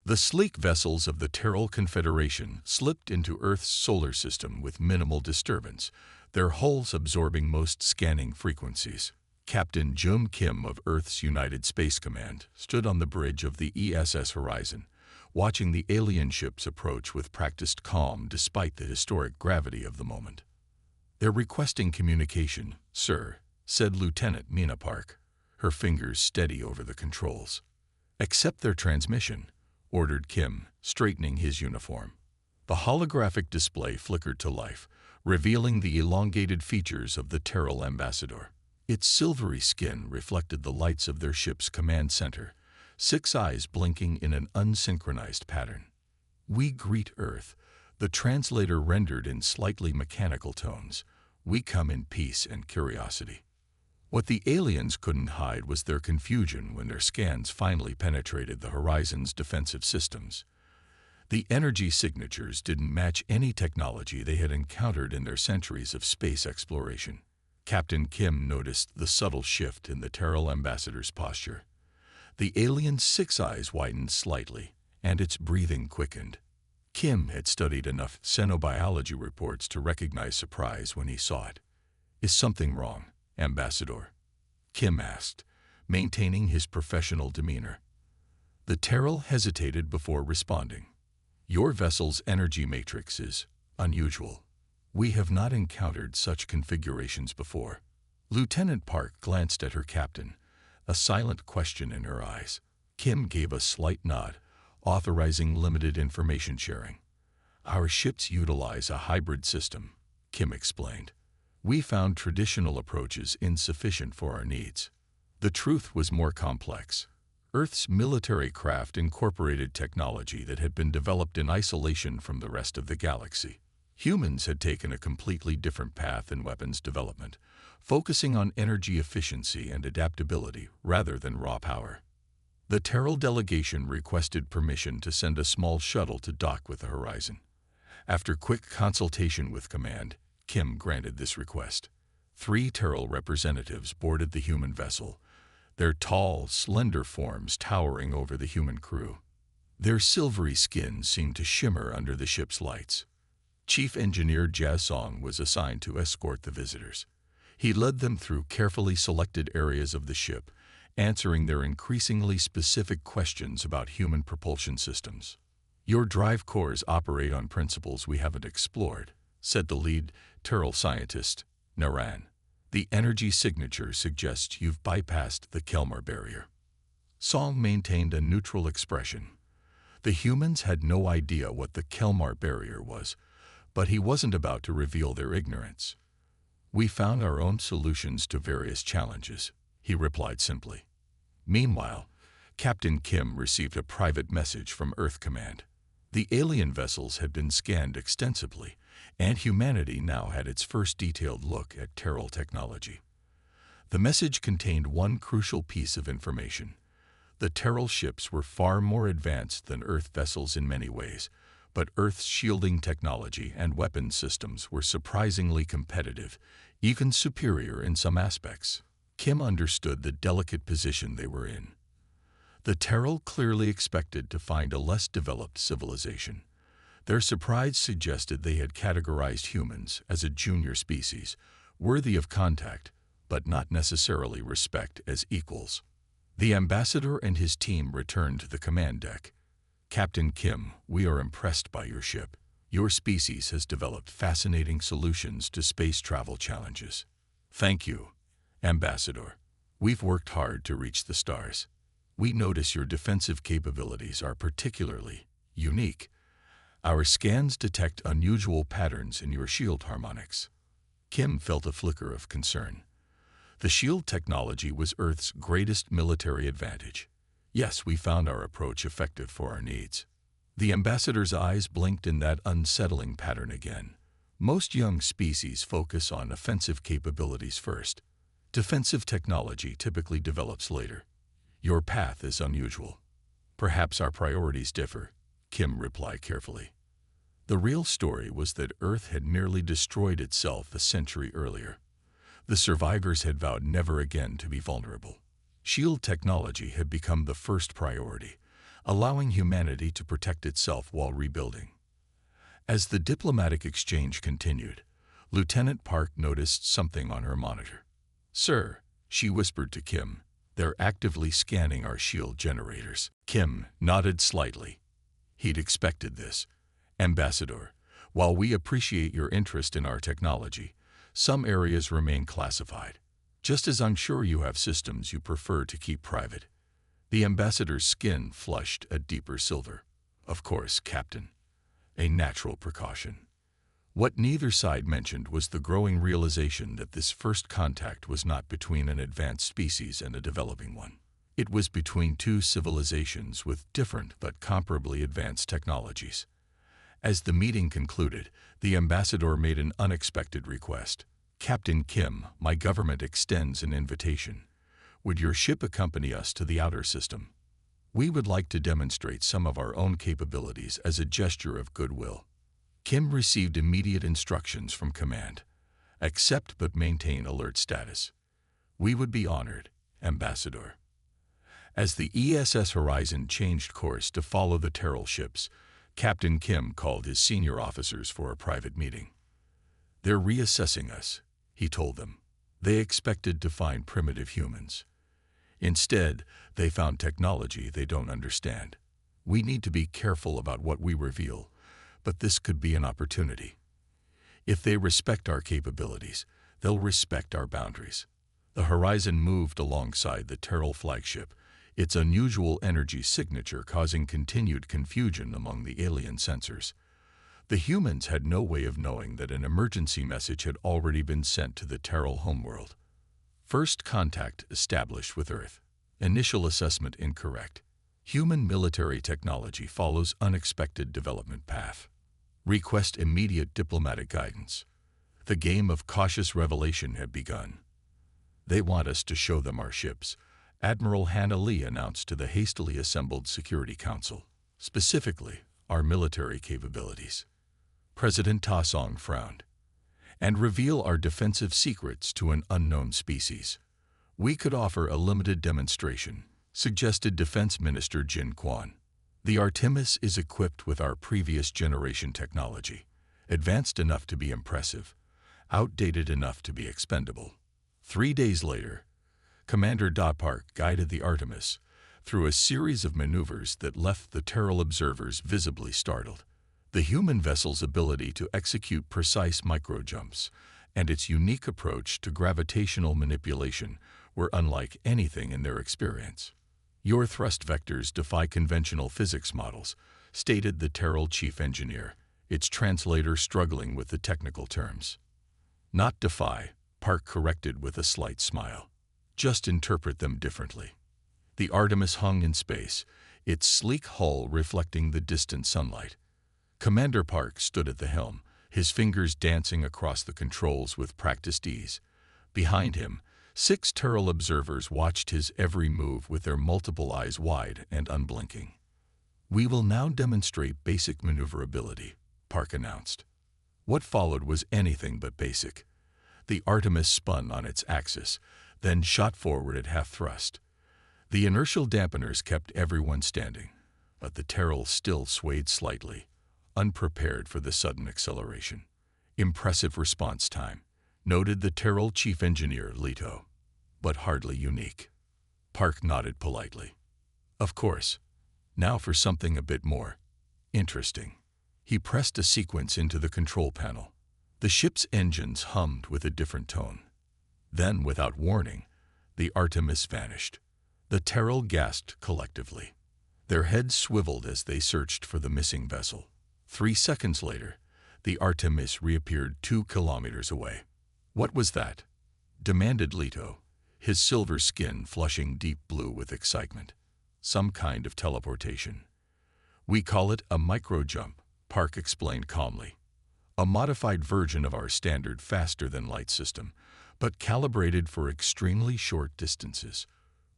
The sleek vessels of the Terrell Confederation slipped into Earth's solar system with minimal disturbance, their hulls absorbing most scanning frequencies. Captain Jum Kim of Earth's United Space Command stood on the bridge of the ESS Horizon, watching the alien ships approach with practiced calm despite the historic gravity of the moment. "They're requesting communication, sir," said Lieutenant Mina Park, her fingers steady over the controls. "Accept their transmission," ordered Kim, straightening his uniform. The holographic display flickered to life, revealing the elongated features of the Terrell ambassador. Its silvery skin reflected the lights of their ship's command center, 6 eyes blinking in an unsynchronized pattern. "We greet Earth," the translator rendered in slightly mechanical tones. "We come in peace and curiosity." What the aliens couldn't hide was their confusion when their scans finally penetrated the Horizon's defensive systems. The energy signatures didn't match any technology they had encountered in their centuries of space exploration. Captain Kim noticed the subtle shift in the Terrell ambassador's posture. The alien's 6 eyes widened slightly, and its breathing quickened. Kim had studied enough xenobiology reports to recognize surprise when he saw it. "Is something wrong, Ambassador?" Kim asked, maintaining his professional demeanor. The Terrell hesitated before responding. "Your vessel's energy matrix is unusual. We have not encountered such configurations before." Lieutenant Park glanced at her captain, a silent question in her eyes. Kim gave a slight nod, authorizing limited information sharing. "Our ships utilize a hybrid system," Kim explained. "We found traditional approaches insufficient for our needs." The truth was more complex. Earth's military craft incorporated technology that had been developed in isolation from the rest of the galaxy. Humans had taken a completely different path in weapons development, focusing on energy efficiency and adaptability rather than raw power. The Terrell delegation requested permission to send a small shuttle to dock with the Horizon. After quick consultation with Command, Kim granted this request. 3 Terrell representatives boarded the human vessel, their tall, slender forms towering over the human crew. Their silvery skin seemed to shimmer under the ship's lights. Chief Engineer Jia Song was assigned to escort the visitors. He led them through carefully selected areas of the ship, answering their increasingly specific questions about human propulsion systems. "Your drive cores operate on principles we haven't explored," said the lead Terrell scientist, Naran. "The energy signature suggests you've bypassed the Kelmar barrier." Song maintained a neutral expression. The humans had no idea what the Kelmar barrier was, but he wasn't about to reveal their ignorance. "We found our own solutions to various challenges," he replied simply. Meanwhile, Captain Kim received a private message from Earth Command. The alien vessels had been scanned extensively, and humanity now had its first detailed look at Terrell technology. The message contained one crucial piece of information. The Terrell ships were far more advanced than Earth vessels in many ways, but Earth's shielding technology and weapons systems were surprisingly competitive, even superior in some aspects. Kim understood the delicate position they were in. The Terrell clearly expected to find a less developed civilization. Their surprise suggested they had categorized humans as a junior species, worthy of contact, but not necessarily respect as equals. The ambassador and his team returned to the command deck. "Captain Kim, we are impressed by your ship. Your species has developed fascinating solutions to space travel challenges." "Thank you, Ambassador. We've worked hard to reach the stars. We notice your defensive capabilities are particularly unique. Our scans detect unusual patterns in your shield harmonics." Kim felt a flicker of concern. The shield technology was Earth's greatest military advantage. "Yes, we found our approach effective for our needs." The ambassador's eyes blinked in that unsettling pattern again. Most young species focus on offensive capabilities first. Defensive technology typically develops later. "Your path is unusual. Perhaps our priorities differ," Kim replied carefully. The real story was that Earth had nearly destroyed itself a century earlier. The survivors had vowed never again to be vulnerable. Shield technology had become the first priority, allowing humanity to protect itself while rebuilding. As the diplomatic exchange continued, Lieutenant Park noticed something on her monitor. "Sir," she whispered to Kim, "they're actively scanning our shield generators." Kim nodded slightly. He'd expected this. "Ambassador, while we appreciate your interest in our technology, some areas remain classified. Just as I'm sure you have systems you prefer to keep private." The ambassador's skin flushed a deeper silver. "Of course, Captain. A natural precaution." What neither side mentioned was the growing realization that this first contact was not between an advanced species and a developing one. It was between two civilizations with different but comparably advanced technologies. As the meeting concluded, the ambassador made an unexpected request. "Captain Kim, my government extends an invitation. Would your ship accompany us to the outer system? We would like to demonstrate some of our own capabilities as a gesture of goodwill." Kim received immediate instructions from command. "Accept but maintain alert status." "We would be honored, Ambassador." As the ESS Horizon changed course to follow the Terrell ships, Captain Kim called his senior officers for a private meeting. "They're reassessing us," he told them. "They expected to find primitive humans. Instead, they found technology they don't understand. We need to be careful about what we reveal, but this could be an opportunity. If they respect our capabilities, they'll respect our boundaries." The Horizon moved alongside the Terrell flagship, its unusual energy signature causing continued confusion among the alien sensors. The humans had no way of knowing that an emergency message had already been sent to the Terrell homeworld. First contact established with Earth. Initial assessment incorrect. Human military technology follows unexpected development path. Request immediate diplomatic guidance. The game of cautious revelation had begun. "They want us to show them our ships," Admiral Hannah Lee announced to the hastily assembled Security Council. "Specifically, our military capabilities." President Ta Song frowned. "And reveal our defensive secrets to an unknown species. We could offer a limited demonstration," suggested Defense Minister Jin Kwan. "The Artemis is equipped with our previous generation technology, advanced enough to be impressive, outdated enough to be expendable." 3 days later, Commander Park guided the Artemis through a series of maneuvers that left the Terrell observers visibly startled. The human vessel's ability to execute precise microjumps and its unique approach to gravitational manipulation were unlike anything in their experience. "Your thrust vectors defy conventional physics models," stated the Terrell chief engineer, its translator struggling with the technical terms. "Not defy," Park corrected with a slight smile. "Just interpret them differently." The Artemis hung in space, its sleek hull reflecting the distant sunlight. Commander Park stood at the helm, his fingers dancing across the controls with practiced ease. Behind him, 6 Terrell observers watched his every move with their multiple eyes wide and unblinking. "We will now demonstrate basic maneuverability," Park announced. What followed was anything but basic. The Artemis spun on its axis, then shot forward at half thrust. The inertial dampeners kept everyone standing, but the Terrell still swayed slightly, unprepared for the sudden acceleration. "Impressive response time," noted the Terrell chief engineer, Leto. "But hardly unique." Park nodded politely. "Of course. Now for something a bit more interesting." He pressed a sequence into the control panel. The ship's engines hummed with a different tone. Then, without warning, the Artemis vanished. The Terrell gasped collectively. Their heads swiveled as they searched for the missing vessel. 3 seconds later, the Artemis reappeared 2 kilometers away. "What was that?" demanded Leto, his silver skin flushing deep blue with excitement. "Some kind of teleportation." "We call it a microjump," Park explained calmly. "A modified version of our standard faster-than-light system, but calibrated for extremely short distances."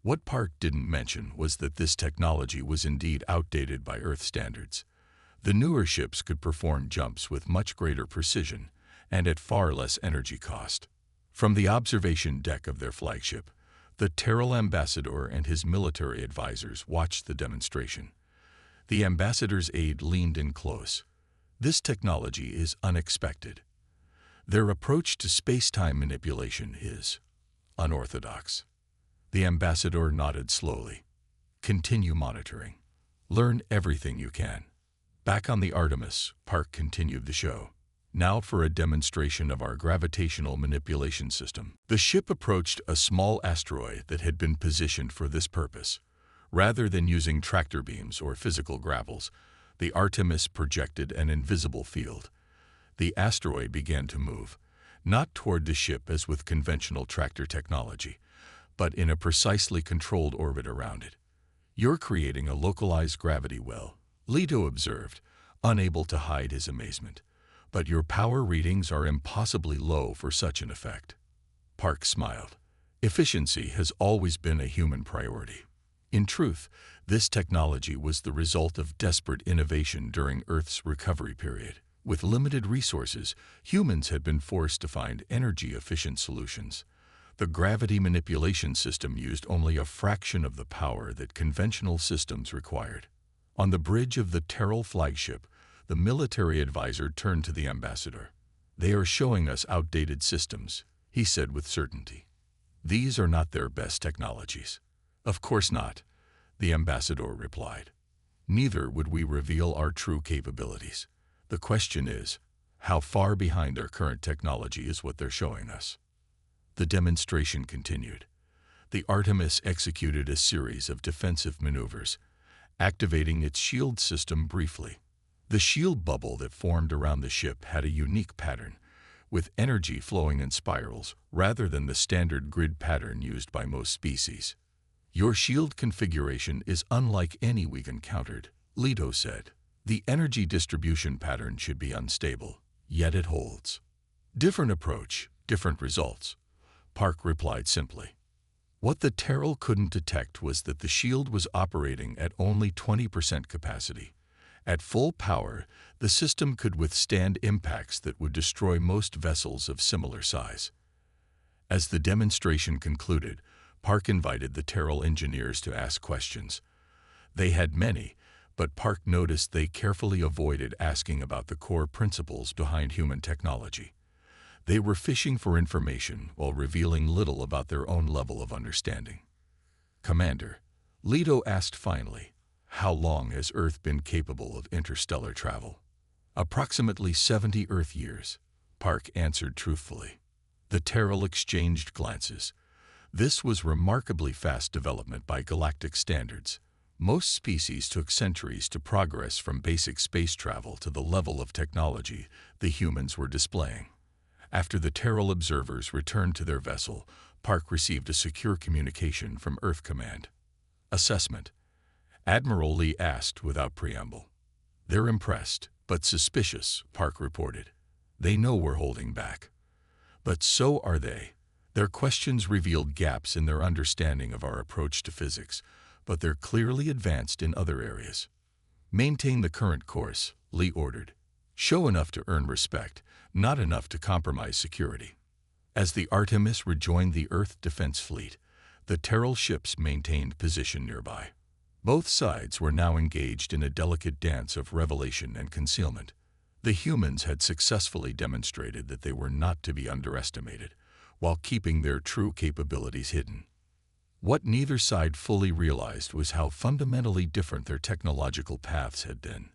What Park didn't mention was that this technology was indeed outdated by Earth standards. The newer ships could perform jumps with much greater precision and at far less energy cost. From the observation deck of their flagship, the Terrell ambassador and his military advisors watched the demonstration. The ambassador's aide leaned in close. This technology is unexpected. Their approach to space-time manipulation is unorthodox. The ambassador nodded slowly. Continue monitoring. Learn everything you can. Back on the Artemis, Park continued the show. Now for a demonstration of our gravitational manipulation system. The ship approached a small asteroid that had been positioned for this purpose. Rather than using tractor beams or physical grapples, the Artemis projected an invisible field. The asteroid began to move, not toward the ship as with conventional tractor technology, but in a precisely controlled orbit around it. "You're creating a localized gravity well," Leto observed, unable to hide his amazement. "But your power readings are impossibly low for such an effect." Park smiled. Efficiency has always been a human priority. In truth, this technology was the result of desperate innovation during Earth's recovery period. With limited resources, humans had been forced to find energy-efficient solutions. The gravity manipulation system used only a fraction of the power that conventional systems required. On the bridge of the Terrell flagship, the military advisor turned to the ambassador. "They are showing us outdated systems," he said with certainty. "These are not their best technologies." "Of course not," the ambassador replied. "Neither would we reveal our true capabilities. The question is, how far behind their current technology is what they're showing us." The demonstration continued. The Artemis executed a series of defensive maneuvers, activating its shield system briefly. The shield bubble that formed around the ship had a unique pattern, with energy flowing in spirals rather than the standard grid pattern used by most species. "Your shield configuration is unlike any we've encountered," Leto said. "The energy distribution pattern should be unstable, yet it holds." "Different approach, different results," Park replied simply. What the Terrell couldn't detect was that the shield was operating at only 20% capacity. At full power, the system could withstand impacts that would destroy most vessels of similar size. As the demonstration concluded, Park invited the Terrell engineers to ask questions. They had many, but Park noticed they carefully avoided asking about the core principles behind human technology. They were fishing for information while revealing little about their own level of understanding. "Commander," Leto asked finally, "how long has Earth been capable of interstellar travel?" "Approximately 70 Earth years," Park answered truthfully. The Terrell exchanged glances. This was remarkably fast development by galactic standards. Most species took centuries to progress from basic space travel to the level of technology the humans were displaying. After the Terrell observers returned to their vessel, Park received a secure communication from Earth Command. "Assessment?" Admiral Lee asked without preamble. "They're impressed, but suspicious," Park reported. "They know we're holding back." But so are they. Their questions revealed gaps in their understanding of our approach to physics, but they're clearly advanced in other areas. "Maintain the current course," Lee ordered. "Show enough to earn respect, not enough to compromise security." As the Artemis rejoined the Earth Defense Fleet, the Terrell ships maintained position nearby. Both sides were now engaged in a delicate dance of revelation and concealment. The humans had successfully demonstrated that they were not to be underestimated, while keeping their true capabilities hidden. What neither side fully realized was how fundamentally different their technological paths had been.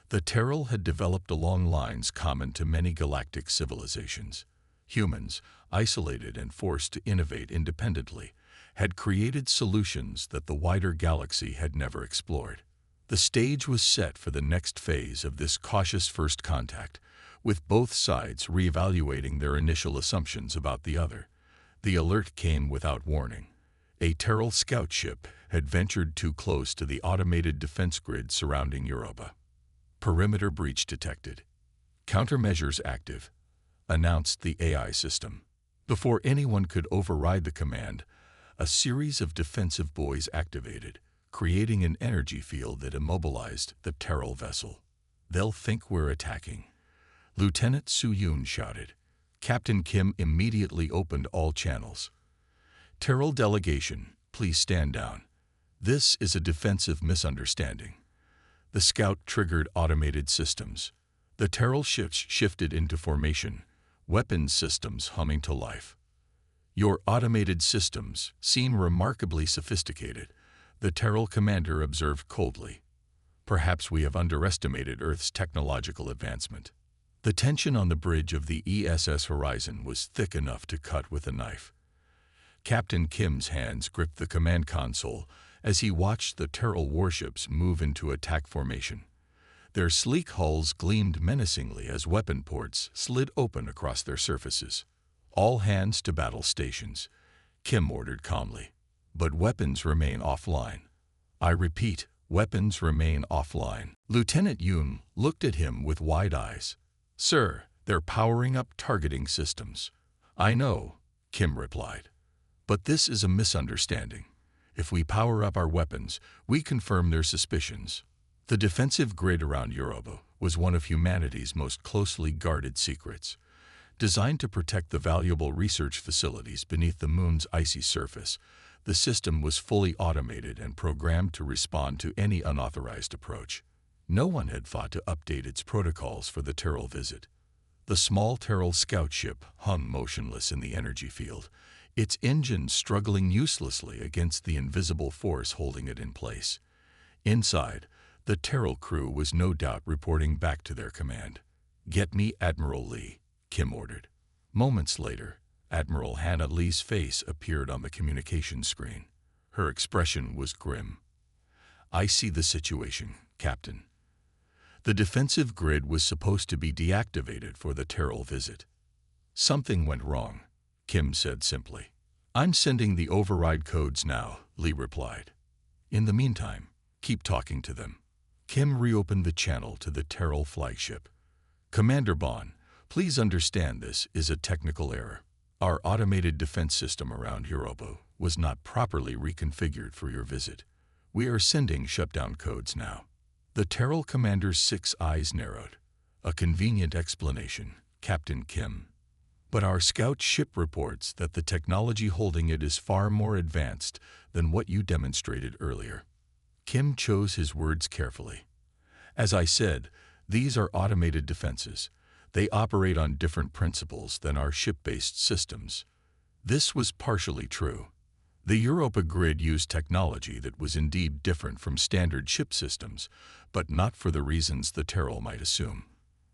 The Terrell had developed along lines common to many galactic civilizations. Humans, isolated and forced to innovate independently, had created solutions that the wider galaxy had never explored. The stage was set for the next phase of this cautious first contact, with both sides reevaluating their initial assumptions about the other. The alert came without warning. A Terrell scout ship had ventured too close to the automated defense grid surrounding Europa. "Perimeter breach detected. Countermeasures active," announced the AI system. Before anyone could override the command, a series of defensive buoys activated, creating an energy field that immobilized the Terrell vessel. "They'll think we're attacking," Lieutenant Su-Yun shouted. Captain Kim immediately opened all channels. "Terrell delegation, please stand down. This is a defensive misunderstanding." The scout triggered automated systems. The Terrell ships shifted into formation, weapons systems humming to life. Your automated systems seem remarkably sophisticated, the Terrell commander observed coldly. Perhaps we have underestimated Earth's technological advancement. The tension on the bridge of the ESS Horizon was thick enough to cut with a knife. Captain Kim's hands gripped the command console as he watched the Terrell warships move into attack formation. Their sleek hulls gleamed menacingly as weapon ports slid open across their surfaces. All hands to battle stations, Kim ordered calmly. But weapons remain offline. I repeat, weapons remain offline. Lieutenant Yoon looked at him with wide eyes. Sir, they're powering up targeting systems. I know, Kim replied. But this is a misunderstanding. If we power up our weapons, we confirm their suspicions. The defensive grid around Europa was one of humanity's most closely guarded secrets. Designed to protect the valuable research facilities beneath the moon's icy surface, the system was fully automated and programmed to respond to any unauthorized approach. No one had thought to update its protocols for the Terrell visit. The small Terrell scout ship hung motionless in the energy field, its engines struggling uselessly against the invisible force holding it in place. Inside, the Terrell crew was no doubt reporting back to their command. "Get me Admiral Lee," Kim ordered. Moments later, Admiral Hannah Lee's face appeared on the communication screen. Her expression was grim. "I see the situation, Captain." The defensive grid was supposed to be deactivated for the Terrell visit. "Something went wrong," Kim said simply. "I'm sending the override codes now," Lee replied. "In the meantime, keep talking to them." Kim reopened the channel to the Terrell flagship. "Commander Bond, please understand this is a technical error. Our automated defense system around Europa was not properly reconfigured for your visit. We are sending shutdown codes now." The Terrell commander's 6 eyes narrowed. "A convenient explanation, Captain Kim. But our scout ship reports that the technology holding it is far more advanced than what you demonstrated earlier." Kim chose his words carefully. "As I said, these are automated defenses. They operate on different principles than our ship-based systems." This was partially true. The Europa grid used technology that was indeed different from standard ship systems, but not for the reasons the Terrell might assume.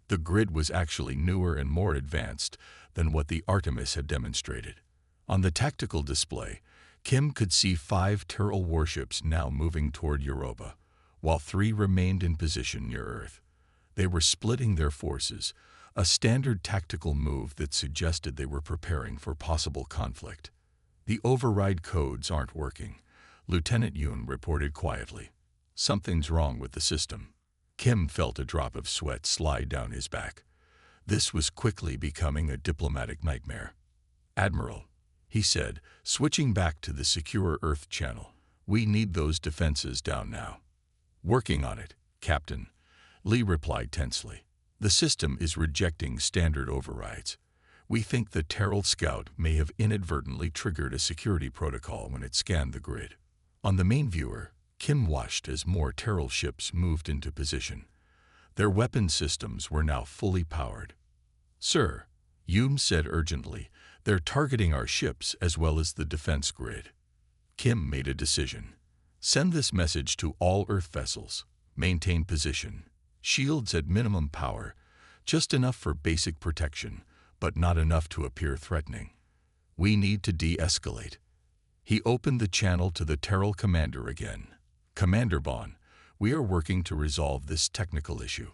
The grid was actually newer and more advanced than what the Artemis had demonstrated. On the tactical display, Kim could see 5 Terrell warships now moving toward Europa, while 3 remained in position near Earth. They were splitting their forces, a standard tactical move that suggested they were preparing for possible conflict. "The override codes aren't working," Lieutenant Yoon reported quietly. "Something's wrong with the system." Kim felt a drop of sweat slide down his back. This was quickly becoming a diplomatic nightmare. "Admiral," he said, switching back to the secure Earth channel, "we need those defenses down now." "Working on it, Captain," Lee replied tensely. "The system is rejecting standard overrides. We think the Terrell scout may have inadvertently triggered a security protocol when it scanned the grid." On the main viewer, Kim watched as more Terrell ships moved into position. Their weapon systems were now fully powered. "Sir," Yoon said urgently, "they're targeting our ships as well as the defense grid." Kim made a decision. "Send this message to all Earth vessels. Maintain position. Shields at minimum power, just enough for basic protection, but not enough to appear threatening. We need to de-escalate." He opened the channel to the Terrell commander again. "Commander Bond, we are working to resolve this technical issue.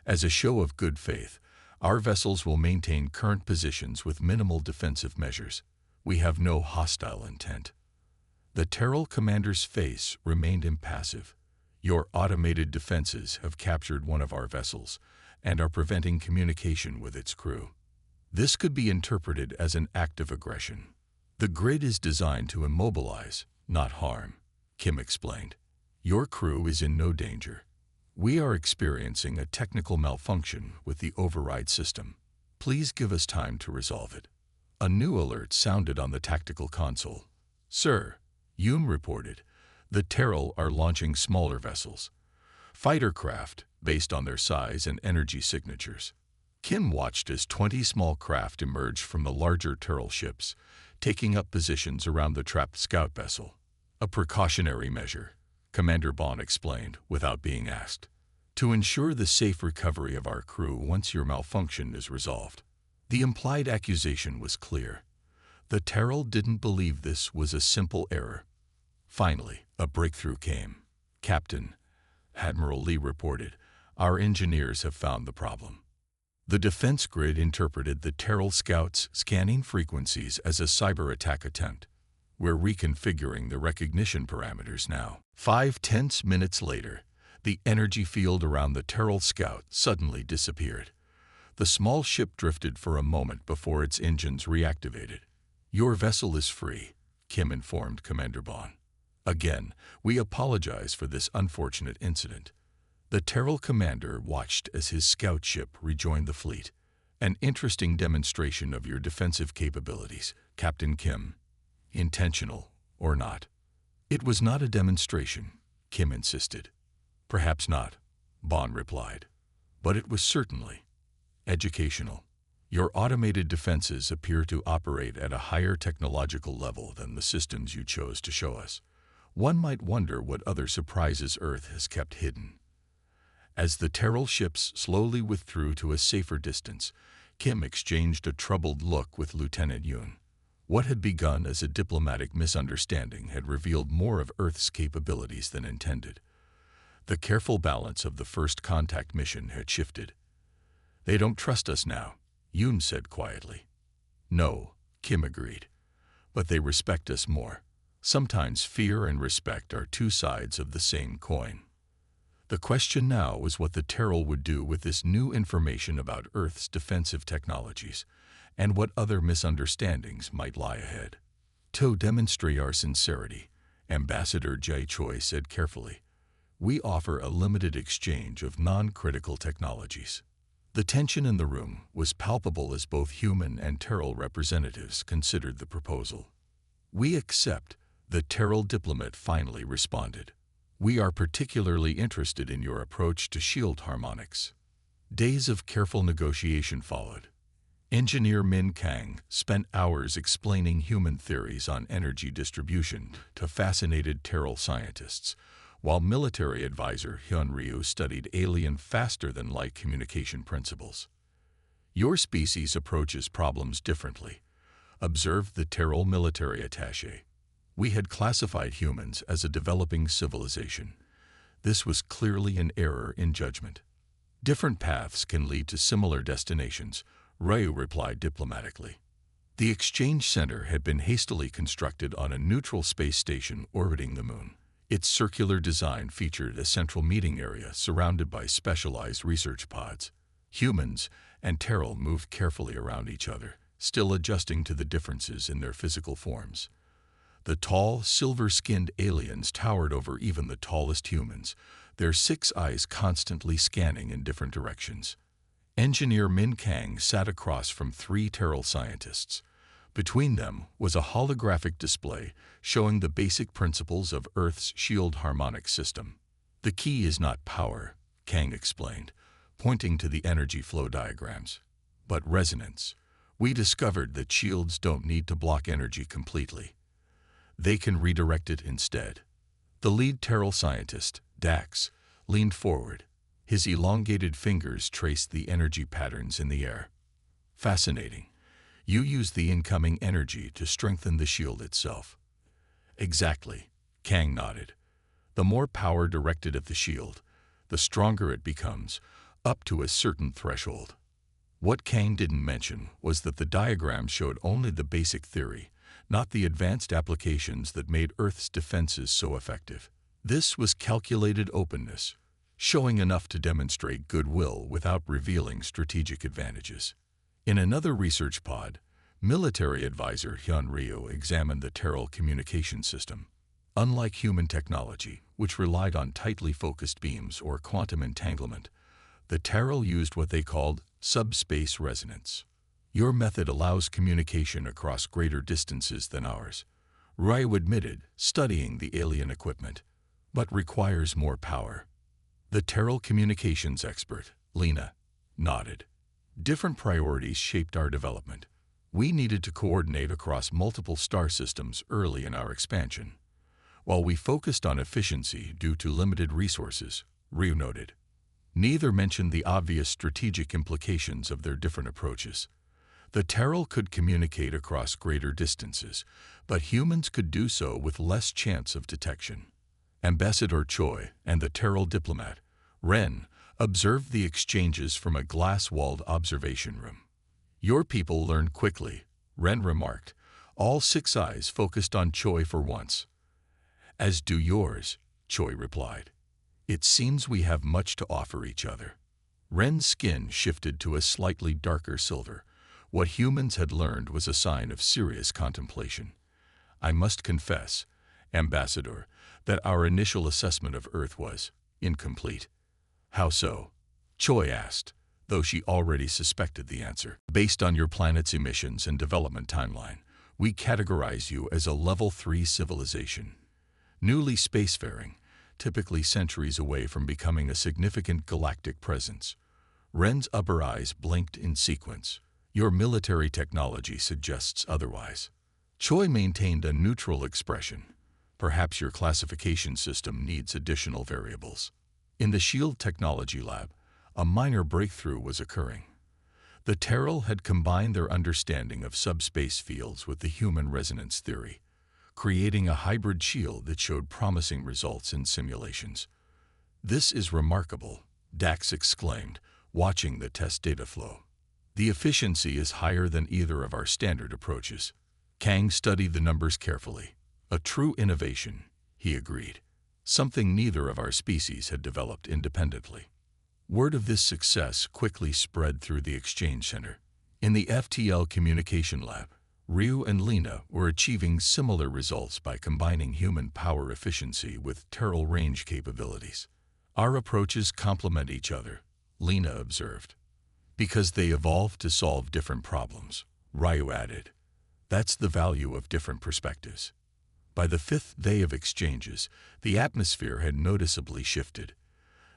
As a show of good faith, our vessels will maintain current positions with minimal defensive measures. We have no hostile intent." The Terrell commander's face remained impassive. "Your automated defenses have captured one of our vessels and are preventing communication with its crew. This could be interpreted as an act of aggression. The grid is designed to immobilize, not harm," Kim explained. "Your crew is in no danger. We are experiencing a technical malfunction with the override system. Please give us time to resolve it." A new alert sounded on the tactical console. "Sir," Yoon reported, "the Terrell are launching smaller vessels. fighter craft based on their size and energy signatures. Kim watched as 20 small craft emerged from the larger Terrell ships, taking up positions around the trapped scout vessel. A precautionary measure, Commander Bond explained without being asked, to ensure the safe recovery of our crew once your malfunction is resolved. The implied accusation was clear. The Terrell didn't believe this was a simple error. Finally, a breakthrough came. "Captain," Admiral Lee reported, "our engineers have found the problem." The defense grid interpreted the Terrell scouts' scanning frequencies as a cyber attack attempt. "We're reconfiguring the recognition parameters now." 5 tense minutes later, the energy field around the Terrell scout suddenly disappeared. The small ship drifted for a moment before its engines reactivated. "Your vessel is free," Kim informed Commander Bond. "Again, we apologize for this unfortunate incident." The Terrell commander watched as his scout ship rejoined the fleet. "An interesting demonstration of your defensive capabilities, Captain Kim. Intentional or not." "It was not a demonstration," Kim insisted. "Perhaps not," Bond replied. "But it was certainly educational. Your automated defenses appear to operate at a higher technological level than the systems you chose to show us. One might wonder what other surprises Earth has kept hidden." As the Terrell ships slowly withdrew to a safer distance, Kim exchanged a troubled look with Lieutenant Yoon. What had begun as a diplomatic misunderstanding had revealed more of Earth's capabilities than intended. The careful balance of the first contact mission had shifted. "They don't trust us now," Yoon said quietly. "No," Kim agreed. "But they respect us more. Sometimes fear and respect are two sides of the same coin." The question now was what the Terrell would do with this new information about Earth's defensive technologies, and what other misunderstandings might lie ahead. "To demonstrate our sincerity," Ambassador Jay Choi said carefully, "we offer a limited exchange of non-critical technologies." The tension in the room was palpable as both human and Terrell representatives considered the proposal. "We accept," the Terrell diplomat finally responded. "We are particularly interested in your approach to shield harmonics." Days of careful negotiation followed. Engineer Min Kang spent hours explaining human theories on energy distribution to fascinated Terrell scientists, while military advisor Hyun Ryu studied alien faster-than-light communication principles. "Your species approaches problems differently," observed the Terrell military attaché. "We had classified humans as a developing civilization. This was clearly an error in judgment." "Different paths can lead to similar destinations," Ryu replied diplomatically. The exchange center had been hastily constructed on a neutral space station orbiting the moon. Its circular design featured a central meeting area surrounded by specialized research pods. Humans and Terrell moved carefully around each other, still adjusting to the differences in their physical forms. The tall, silver-skinned aliens towered over even the tallest humans, their 6 eyes constantly scanning in different directions. Engineer Min Kang sat across from 3 Terrell scientists. Between them was a holographic display showing the basic principles of Earth's shield harmonic system. "The key is not power," Kang explained, pointing to the energy flow diagrams, "but resonance. We discovered that shields don't need to block energy completely. They can redirect it instead." The lead Terrell scientist, Dax, leaned forward. His elongated fingers traced the energy patterns in the air. "Fascinating. You use the incoming energy to strengthen the shield itself." "Exactly," Kang nodded. "The more power directed at the shield, the stronger it becomes, up to a certain threshold." What Kang didn't mention was that the diagram showed only the basic theory, not the advanced applications that made Earth's defenses so effective. This was calculated openness, showing enough to demonstrate goodwill without revealing strategic advantages. In another research pod, military advisor Hyun Ryu examined the Terrell communication system. Unlike human technology, which relied on tightly focused beams or quantum entanglement, the Terrell used what they called subspace resonance. "Your method allows communication across greater distances than ours," Ryu admitted, studying the alien equipment, "but requires more power." The Terrell communications expert, Lena, nodded. Different priorities shaped our development. We needed to coordinate across multiple star systems early in our expansion. While we focused on efficiency due to limited resources, Ryu noted. Neither mentioned the obvious strategic implications of their different approaches. The Terrell could communicate across greater distances, but humans could do so with less chance of detection. Ambassador Choi and the Terrell diplomat, Ren, observed the exchanges from a glass-walled observation room. Your people learn quickly, Ren remarked. All 6 eyes focused on Choi for once. As do yours, Choi replied. It seems we have much to offer each other. Ren's skin shifted to a slightly darker silver. What humans had learned was a sign of serious contemplation. I must confess, Ambassador, that our initial assessment of Earth was incomplete. How so? Choi asked, though she already suspected the answer. Based on your planet's emissions and development timeline, we categorize you as a Level 3 civilization. Newly spacefaring, typically centuries away from becoming a significant galactic presence. Ren's upper eyes blinked in sequence. Your military technology suggests otherwise. Choi maintained a neutral expression. Perhaps your classification system needs additional variables. In the SHIELD technology lab, a minor breakthrough was occurring. The Terrell had combined their understanding of subspace fields with the human resonance theory, creating a hybrid shield that showed promising results in simulations. This is remarkable, Dax exclaimed, watching the test data flow. The efficiency is higher than either of our standard approaches. Kang studied the numbers carefully. A true innovation, he agreed. Something neither of our species had developed independently. Word of this success quickly spread through the exchange center. In the FTL communication lab, Ryu and Lena were achieving similar results by combining human power efficiency with Terrell range capabilities. Our approaches complement each other, Lena observed. Because they evolved to solve different problems, Ryu added. That's the value of different perspectives. By the 5th day of exchanges, the atmosphere had noticeably shifted.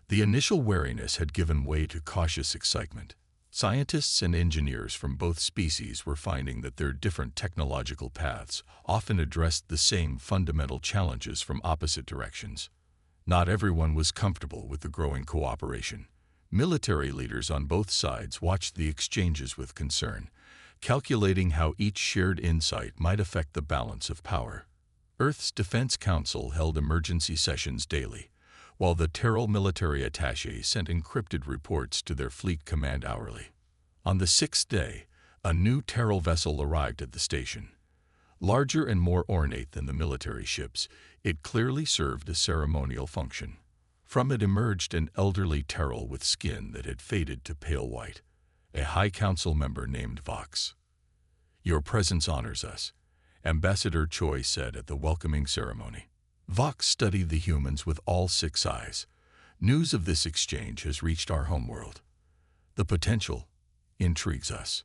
The initial wariness had given way to cautious excitement. Scientists and engineers from both species were finding that their different technological paths often addressed the same fundamental challenges from opposite directions. Not everyone was comfortable with the growing cooperation. Military leaders on both sides watched the exchanges with concern, calculating how each shared insight might affect the balance of power. Earth's Defense Council held emergency sessions daily, while the Terrell military attaché sent encrypted reports to their fleet command hourly. On the 6th day, a new Terrell vessel arrived at the station. Larger and more ornate than the military ships, it clearly served a ceremonial function. From it emerged an elderly Terrell with skin that had faded to pale white, a High Council member named Vox. Your presence honors us, Ambassador Choi said at the welcoming ceremony. Vox studied the humans with all 6 eyes. News of this exchange has reached our homeworld. The potential intrigues us.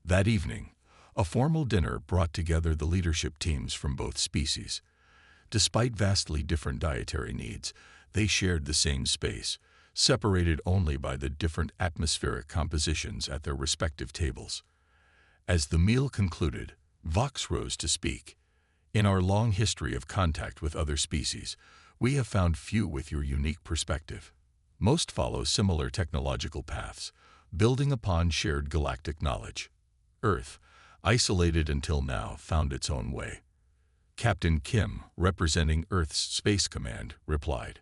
That evening, a formal dinner brought together the leadership teams from both species. Despite vastly different dietary needs, they shared the same space, separated only by the different atmospheric compositions at their respective tables. As the meal concluded, Vox rose to speak. In our long history of contact with other species, we have found few with your unique perspective. Most follow similar technological paths, building upon shared galactic knowledge. Earth, isolated until now, found its own way. Captain Kim, representing Earth's Space Command, replied.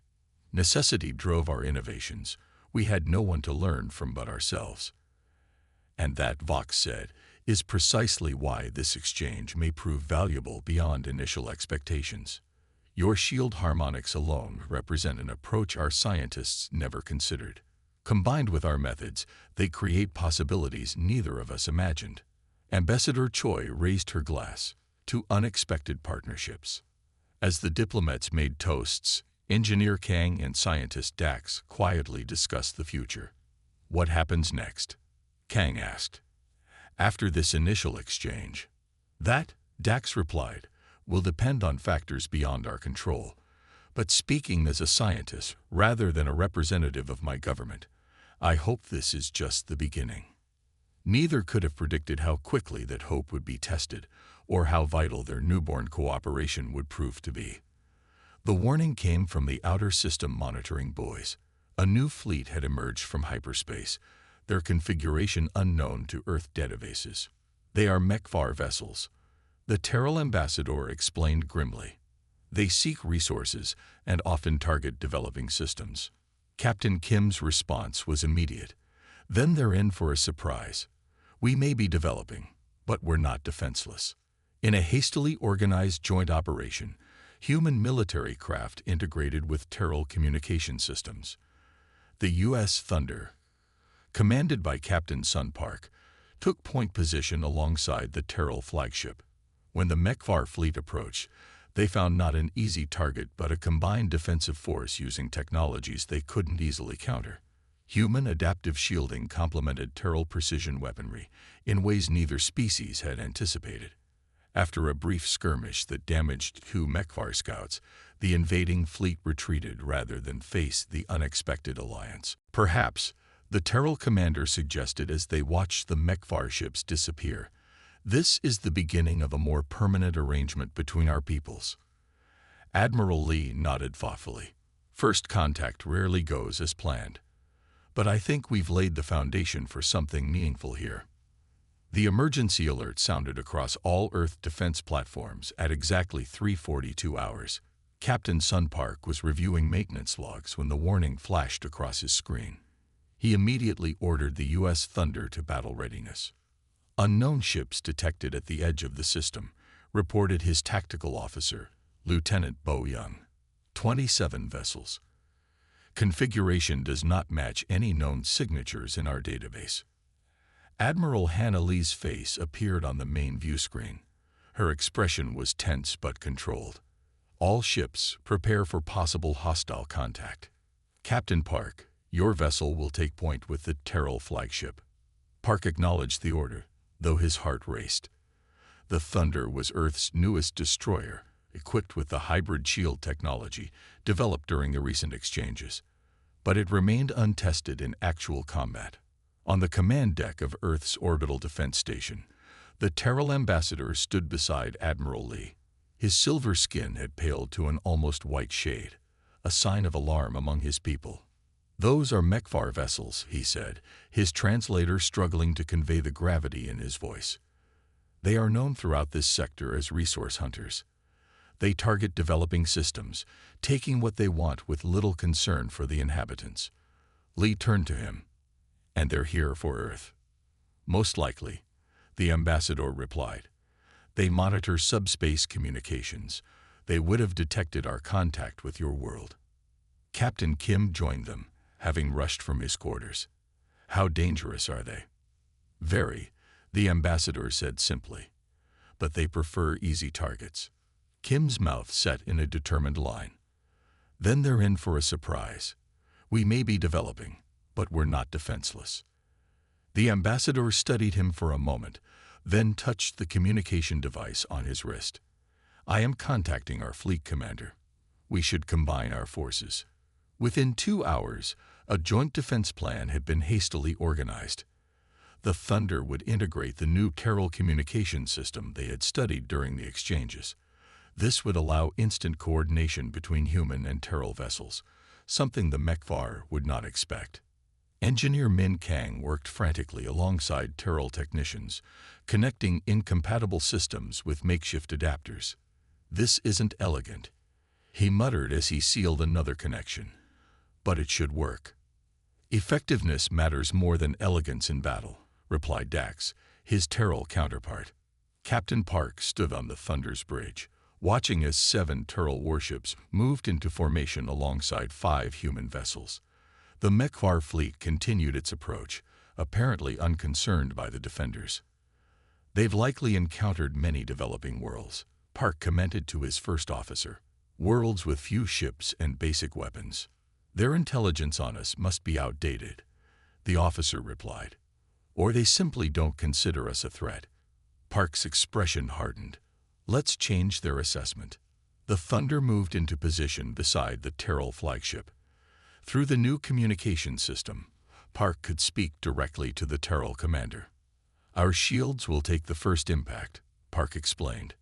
Necessity drove our innovations. We had no one to learn from but ourselves. And that, Vox said, is precisely why this exchange may prove valuable beyond initial expectations. Your shield harmonics alone represent an approach our scientists never considered. Combined with our methods, they create possibilities neither of us imagined. Ambassador Choi raised her glass to unexpected partnerships. As the diplomats made toasts, Engineer Kang and Scientist Dax quietly discussed the future. What happens next? Kang asked. After this initial exchange, that, Dax replied, will depend on factors beyond our control. but speaking as a scientist rather than a representative of my government, I hope this is just the beginning. Neither could have predicted how quickly that hope would be tested, or how vital their newborn cooperation would prove to be. The warning came from the Outer System Monitoring Buoys. A new fleet had emerged from hyperspace, their configuration unknown to Earth databases. They are Mechar vessels, the Terrell ambassador explained grimly. They seek resources and often target developing systems. Captain Kim's response was immediate. Then they're in for a surprise. We may be developing, but we're not defenseless. In a hastily organized joint operation, human military craft integrated with Terrell communication systems. The U.S. Thunder, commanded by Captain Sun Park, took point position alongside the Terrell flagship. When the Mechar fleet approached, they found not an easy target but a combined defensive force using technologies they couldn't easily counter. Human adaptive shielding complemented Terrell precision weaponry in ways neither species had anticipated. After a brief skirmish that damaged 2 Mechar scouts, the invading fleet retreated rather than face the unexpected alliance. Perhaps, the Terrell commander suggested as they watched the Mechar ships disappear, this is the beginning of a more permanent arrangement between our peoples. Admiral Lee nodded thoughtfully. First contact rarely goes as planned. But I think we've laid the foundation for something meaningful here. The emergency alert sounded across all Earth defense platforms at exactly 3:42 hours. Captain Sun Park was reviewing maintenance logs when the warning flashed across his screen. He immediately ordered the U.S. Thunder to battle readiness. Unknown ships detected at the edge of the system, reported his tactical officer, Lieutenant Bo Young. 27 vessels. Configuration does not match any known signatures in our database. Admiral Hannah Lee's face appeared on the main view screen. Her expression was tense but controlled. All ships, prepare for possible hostile contact. Captain Park, your vessel will take point with the Terrell flagship. Park acknowledged the order, though his heart raced. The Thunder was Earth's newest destroyer, equipped with the hybrid shield technology developed during the recent exchanges. But it remained untested in actual combat. On the command deck of Earth's orbital defense station, the Terrell ambassador stood beside Admiral Lee. His silver skin had paled to an almost white shade, a sign of alarm among his people. Those are Mechar vessels, he said, his translator struggling to convey the gravity in his voice. They are known throughout this sector as resource hunters. They target developing systems, taking what they want with little concern for the inhabitants. Lee turned to him. And they're here for Earth. Most likely, the ambassador replied. They monitor subspace communications. They would have detected our contact with your world. Captain Kim joined them, having rushed from his quarters. How dangerous are they? Very, the ambassador said simply. But they prefer easy targets. Kim's mouth set in a determined line. Then they're in for a surprise. We may be developing, but we're not defenseless. The ambassador studied him for a moment, then touched the communication device on his wrist. I am contacting our fleet commander. We should combine our forces. Within 2 hours, a joint defense plan had been hastily organized. The Thunder would integrate the new Terrell communication system they had studied during the exchanges. This would allow instant coordination between human and Terrell vessels, something the Mechar would not expect. Engineer Min Kang worked frantically alongside Terrell technicians, connecting incompatible systems with makeshift adapters. This isn't elegant, he muttered as he sealed another connection. But it should work. Effectiveness matters more than elegance in battle, replied Dax, his Terrell counterpart. Captain Park stood on the Thunder's bridge, watching as 7 Terrell warships moved into formation alongside 5 human vessels. The Mechar fleet continued its approach, apparently unconcerned by the defenders. They've likely encountered many developing worlds, Park commented to his first officer. Worlds with few ships and basic weapons. Their intelligence on us must be outdated, the officer replied. Or they simply don't consider us a threat. Park's expression hardened. Let's change their assessment. The Thunder moved into position beside the Terrell flagship. Through the new communication system, Park could speak directly to the Terrell commander. "Our shields will take the first impact," Park explained.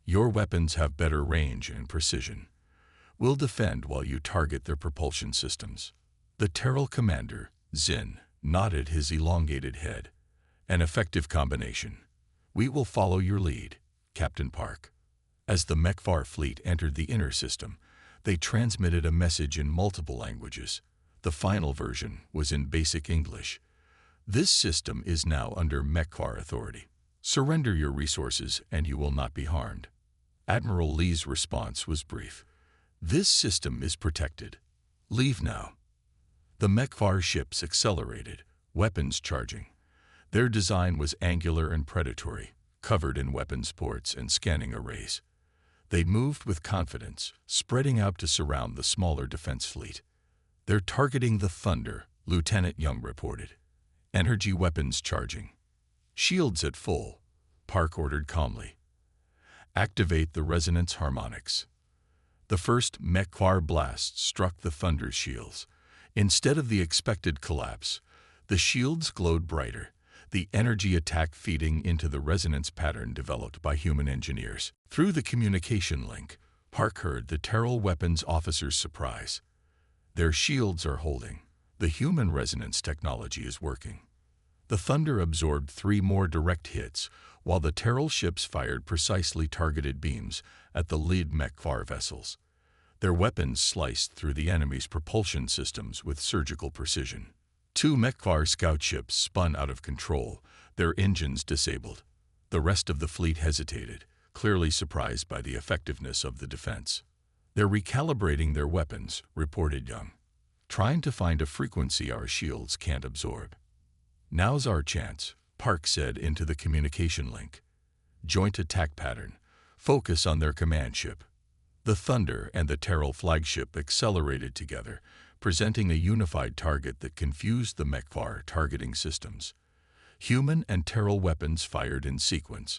"Your weapons have better range and precision. We'll defend while you target their propulsion systems." The Terrell commander, Zin, nodded his elongated head. "An effective combination. We will follow your lead, Captain Park." As the Mechar fleet entered the inner system, they transmitted a message in multiple languages. The final version was in basic English. "This system is now under Mechar authority. Surrender your resources and you will not be harmed." Admiral Lee's response was brief. "This system is protected. Leave now." The Mechar ships accelerated, weapons charging. Their design was angular and predatory, covered in weapons ports and scanning arrays. They moved with confidence, spreading out to surround the smaller defense fleet. "They're targeting the Thunder," Lieutenant Young reported. "Energy weapons charging." "Shields at full," Park ordered calmly. "Activate the resonance harmonics." The first Mechar blast struck the Thunder's shields. Instead of the expected collapse, the shields glowed brighter, the energy attack feeding into the resonance pattern developed by human engineers. Through the communication link, Park heard the Terrell weapons officer's surprise. "Their shields are holding. The human resonance technology is working." The Thunder absorbed 3 more direct hits, while the Terrell ships fired precisely targeted beams at the lead Mechar vessels. Their weapons sliced through the enemy's propulsion systems with surgical precision. 2 Mechar scout ships spun out of control, their engines disabled. The rest of the fleet hesitated, clearly surprised by the effectiveness of the defense. "They're recalibrating their weapons," reported Young. "Trying to find a frequency our shields can't absorb." "Now's our chance," Park said into the communication link. "Joint attack pattern. Focus on their command ship." The Thunder and the Terrell flagship accelerated together, presenting a unified target that confused the Mechar targeting systems. Human and Terrell weapons fired in sequence,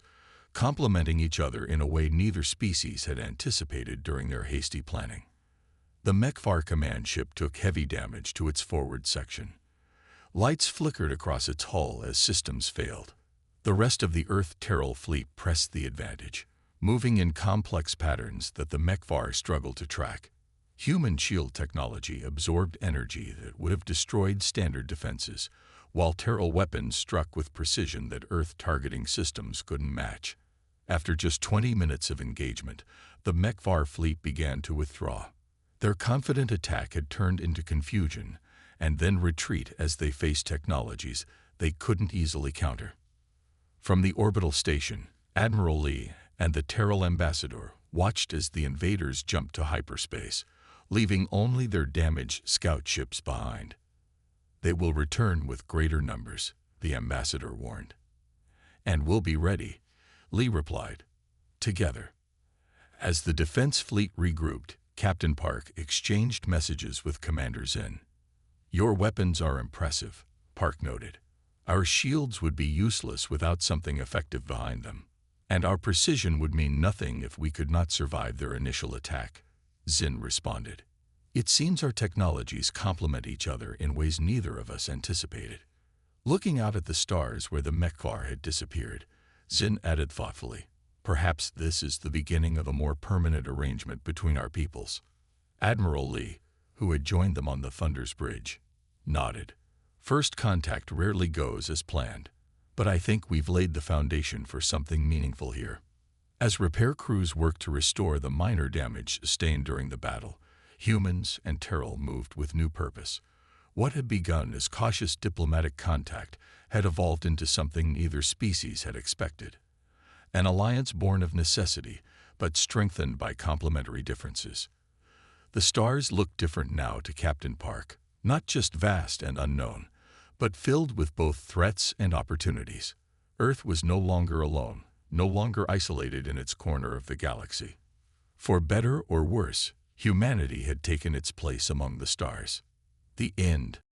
complementing each other in a way neither species had anticipated during their hasty planning. The Mechar command ship took heavy damage to its forward section. Lights flickered across its hull as systems failed. The rest of the Earth Terrell fleet pressed the advantage, moving in complex patterns that the Mechar struggled to track. Human shield technology absorbed energy that would have destroyed standard defenses, while Terrell weapons struck with precision that Earth targeting systems couldn't match. After just 20 minutes of engagement, the Mechar fleet began to withdraw. Their confident attack had turned into confusion, and then retreat as they faced technologies they couldn't easily counter. From the orbital station, Admiral Lee and the Terrell ambassador watched as the invaders jumped to hyperspace, leaving only their damaged scout ships behind. "They will return with greater numbers," the ambassador warned. "And we'll be ready," Lee replied. "Together." As the defense fleet regrouped, Captain Park exchanged messages with Commander Zin. "Your weapons are impressive," Park noted. "Our shields would be useless without something effective behind them. And our precision would mean nothing if we could not survive their initial attack," Zin responded. "It seems our technologies complement each other in ways neither of us anticipated." Looking out at the stars where the Mechar had disappeared, Zin added thoughtfully, "Perhaps this is the beginning of a more permanent arrangement between our peoples." Admiral Lee, who had joined them on the Thunder's bridge, nodded. "First contact rarely goes as planned, but I think we've laid the foundation for something meaningful here." As repair crews worked to restore the minor damage sustained during the battle, humans and Terrell moved with new purpose. What had begun as cautious diplomatic contact had evolved into something neither species had expected. An alliance born of necessity, but strengthened by complementary differences. The stars looked different now to Captain Park, not just vast and unknown, but filled with both threats and opportunities. Earth was no longer alone, no longer isolated in its corner of the galaxy. For better or worse, humanity had taken its place among the stars. The end.